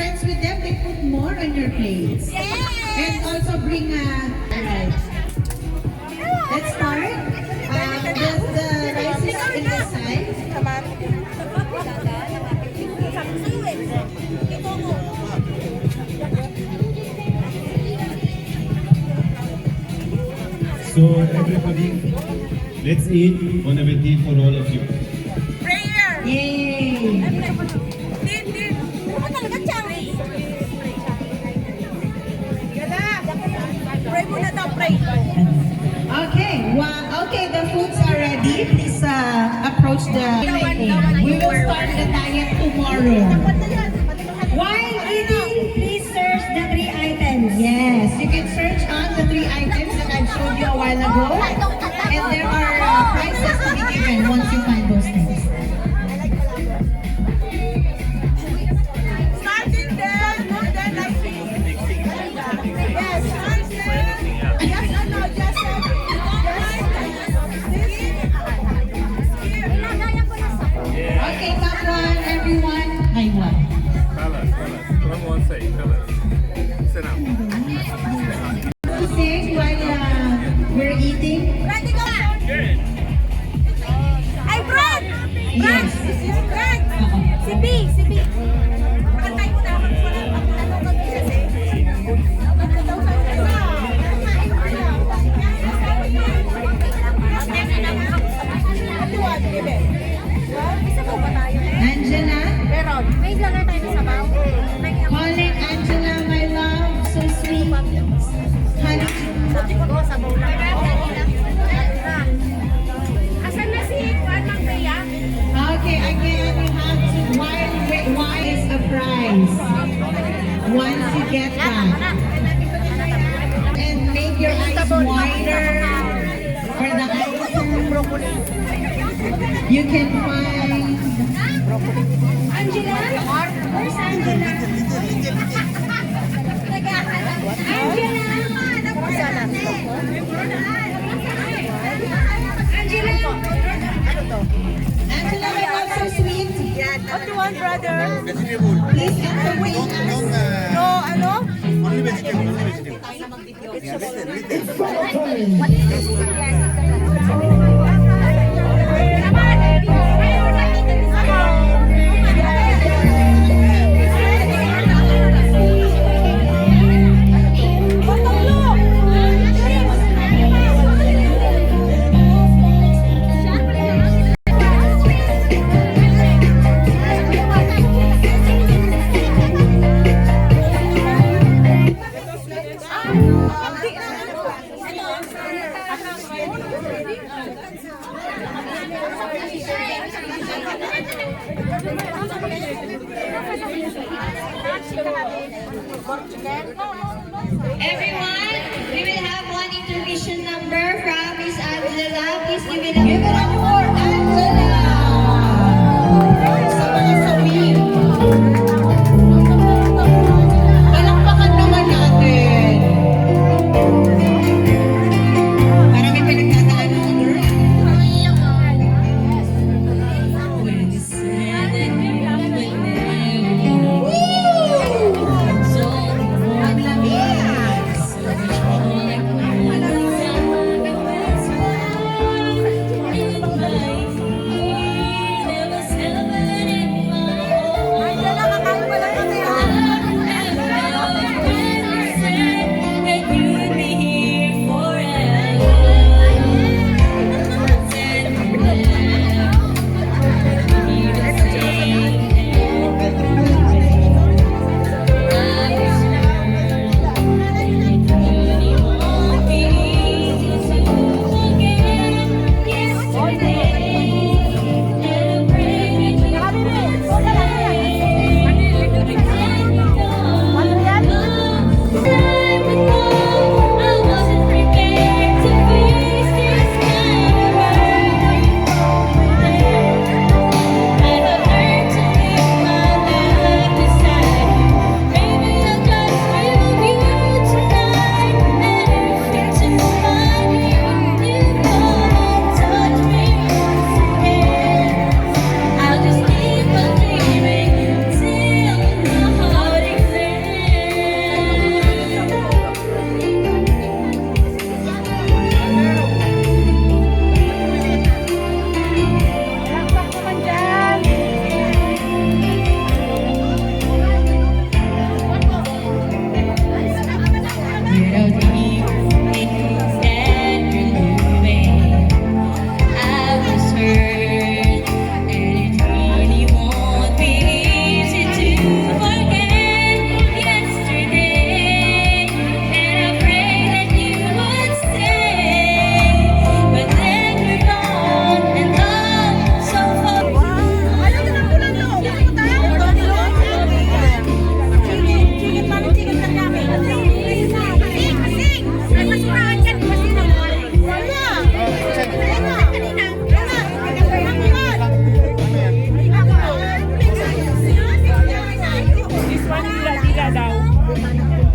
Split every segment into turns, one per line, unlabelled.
friends with them, they put more on your plates. And also bring alright. Let's start. The rice is in the side.
So everybody, let's eat. Bon appetit for all of you.
Prayer!
Yay!
Din! Ano talaga, Chang? Pray muna daw, pray.
Okay, okay, the foods are ready. Please approach the We will start the diet tomorrow. While eating, please search the 3 items. Yes, you can search on the 3 items that I showed you a while ago. And there are prizes to be given once you find those things.
Starting there, more than like this. Yes, start there. Yes or no, just
Okay, top one, everyone. Hi, one.
Fellas. Come on, say, fellas. Sit down.
To sing while we're eating.
Ready, go! Ay, Brad!
Yes.
Brad! Si B! Pakantay mo na ako ano ka kasi.
Angela.
Meron. May vlogger tayo sa sabaw.
Calling Angela, my love. So sweet. Honey.
Go sa bowl lang. Asan na si Juan Mangbeya?
Okay, again, you have to, why is a prize? Once you get that. And make your eyes wider for the item. You can find Angela? Where's Angela? Angela, my love, so sweet.
What you want, brother?
Please entertain us.
No, ano?
Only vegetable, only vegetable.
Everyone, we will have one intermission number from Miss Angela. Please give it up.
Give it up for Angela! Sa mga sawi. Palakpakan naman natin. Para may pinagdadaan mo, girl. Maglamig.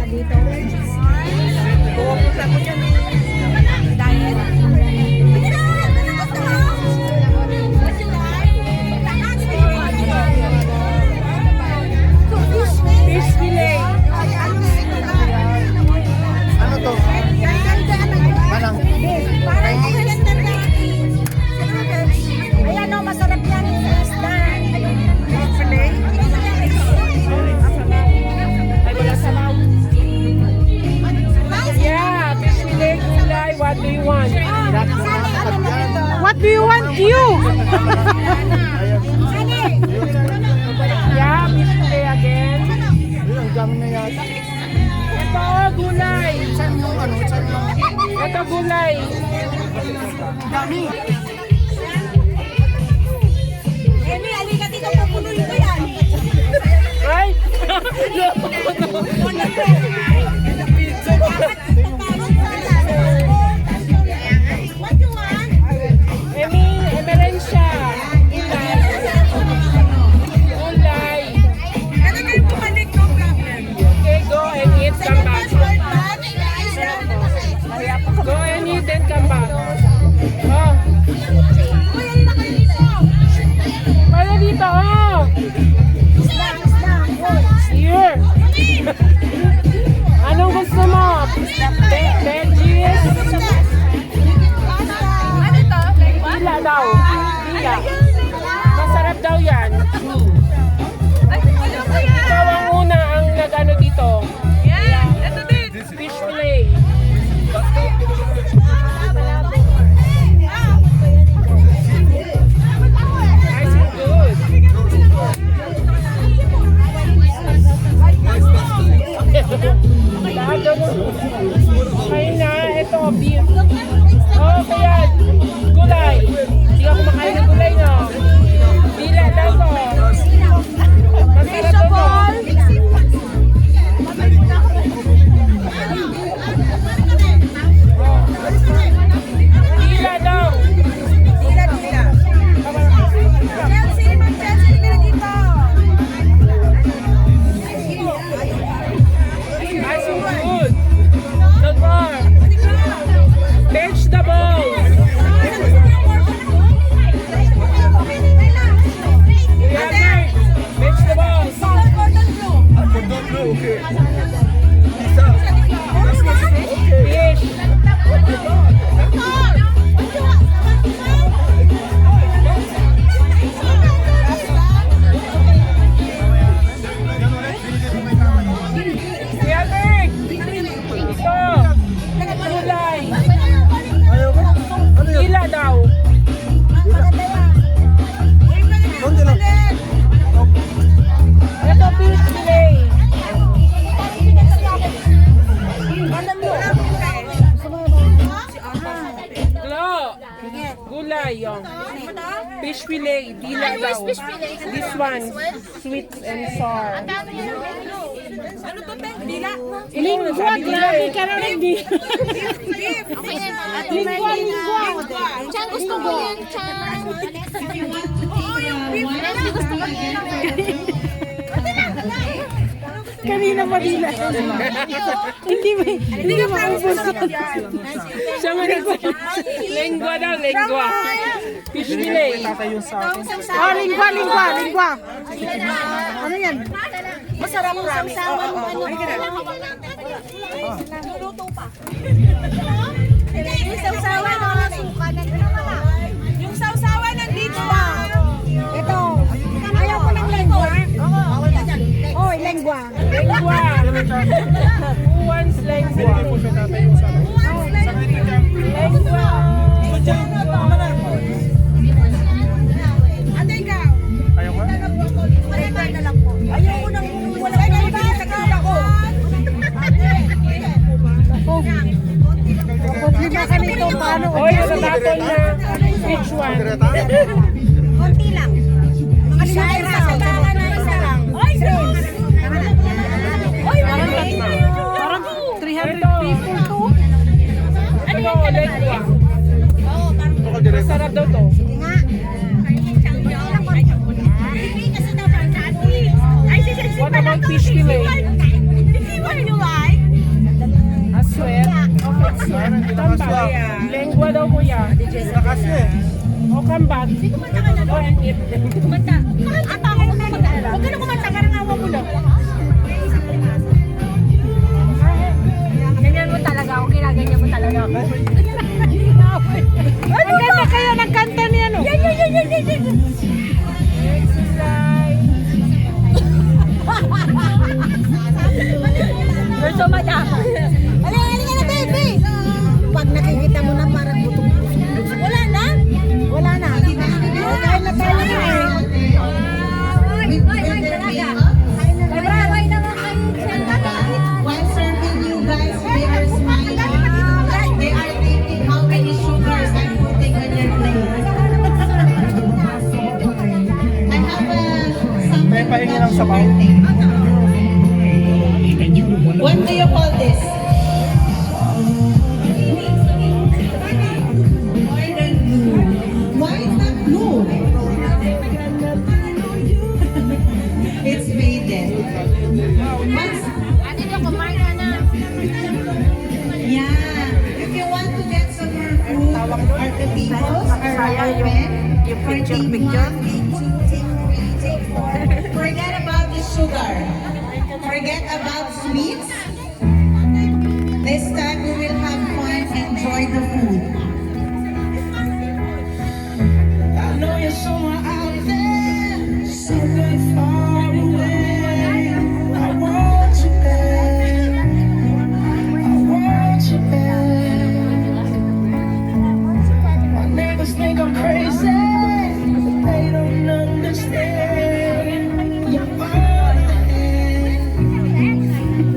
dito. Pupunta ko dyan eh. Diet. Pwede na! Ano gusto mo? What's your fish fillet.
Ano to? Manang.
Ayan o, masarap yan sa isda. Fish fillet?
Yeah, fish fillet, gulay, what do you want?
What do you want, you?
Yeah, fish fillet again.
Ang dami na yata.
Ito, gulay.
Saan yung ano? Saan yung...
Ito, gulay.
Dami.
Emi, halika dito, pupunuin ko yan.
Right?
What you want?
Emerensya. Gulay. Gulay.
Ano kayo bumalik, no problem.
Okay, go and eat, come back.
Passport batch,
Go and eat and come back. Oh,
Uy, halika kayo dito.
pala dito, oh.
Isda.
Here. Anong gusto mo? Veggies?
Ano to?
Dila daw. Dila. Masarap daw yan.
Ano ko yan?
Ikaw ang una ang nag-ano dito.
Yan, ito din.
Fish fillet. I feel good. Lahat daw. Okay na. Ito, beef. Oh, kaya gulay. Hindi ka kumakain ng gulay, no? Dila daw to. Masarap daw to. Dila daw.
Dila. Chelsea, Ma'am Chelsea, halika na dito.
I feel good. The bar. Vegetables. We have meat. Vegetables.
Cordon bleu, okay. Isa.
Fish. We have egg. Ito. Gulay.
Ayaw ko. Ano yun?
Dila daw.
Konti lang.
Ito fish fillet. Hello. Gulay yung. Fish fillet. Dila daw. This one. Sweet and sour.
Ano to, Teng? Dila?
Lingwa. Grabe ka na lang di.
Lingwa.
Chan, gusto ko yun, Chan.
Kanina pa dila. Hindi ka maubos. Siya man ito. Lengua daw, lengua. Fish fillet.
Oh, lingwa. Ano yan? Masarap promise. Luluto pa. Yung sausawan, yung sausawan nandito ah. Ito. Ayaw ko ng lengwa. Oh, lengwa.
Lengua. Who wants lengua? Lengua.
Ate, ikaw.
Ayaw ko?
Lengwa na lang po. Ayaw ko nang walang lengwa. Sakit ako. Lima ka nito, paano?
Oy, natatapon na. Which one?
Konti lang. Mga lima sa baka na isa lang. Oy, Oy, parang 300 people to.
Ito, lengua.
Lokal direct.
Masarap daw to.
Sige nga. Kasi daw parang sa atin. Ay, si
What about fish fillet?
What you like?
Parang hindi nakasya.
Lengua daw kuya.
Nakasya eh.
O kambag. O and eat.
Kumanta. Ata ako kumanta. Huwag ka na kumanta, parang awa mo lang. Ganyan mo talaga, okay na, ganyan mo talaga. Ang ganda kaya ng kanta niya, no? Yan. You're so much halika na, baby! Pag nakikita mo na parang butong-butong. Wala na? Wala na. Kain na tayo na eh.
While serving you guys, they are smiling. They are thinking how many sugars I'm putting on your plate. I have something
May pahingi ng sabaw.
What do you call this? More than blue. Why is that blue? It's faded. What's yeah, if you want to get some more food, the tables are open for take 1, take 2, take 3, take 4. Forget about the sugar. Forget about sweets. This time we will have fun, enjoy the food. I know you're somewhere out there, somewhere far away. I want you back. I want you back. My neighbors think I'm crazy. They don't understand. You're all I have.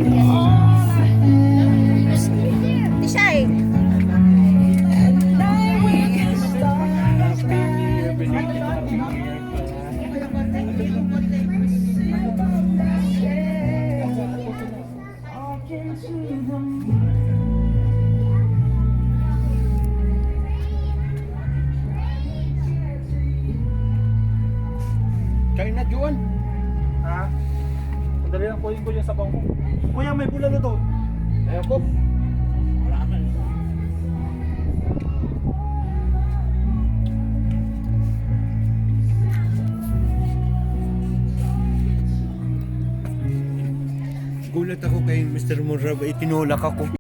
You're all I have.
Tishay.
At night we can start
Kain na, Juan. Ha? Madali lang kunin ko yung sabaw ko. Kuya, may bulalo doon. Ayaw ko. Wala ka eh.
Gulat ako kay Mr. Morab, itinulak ako.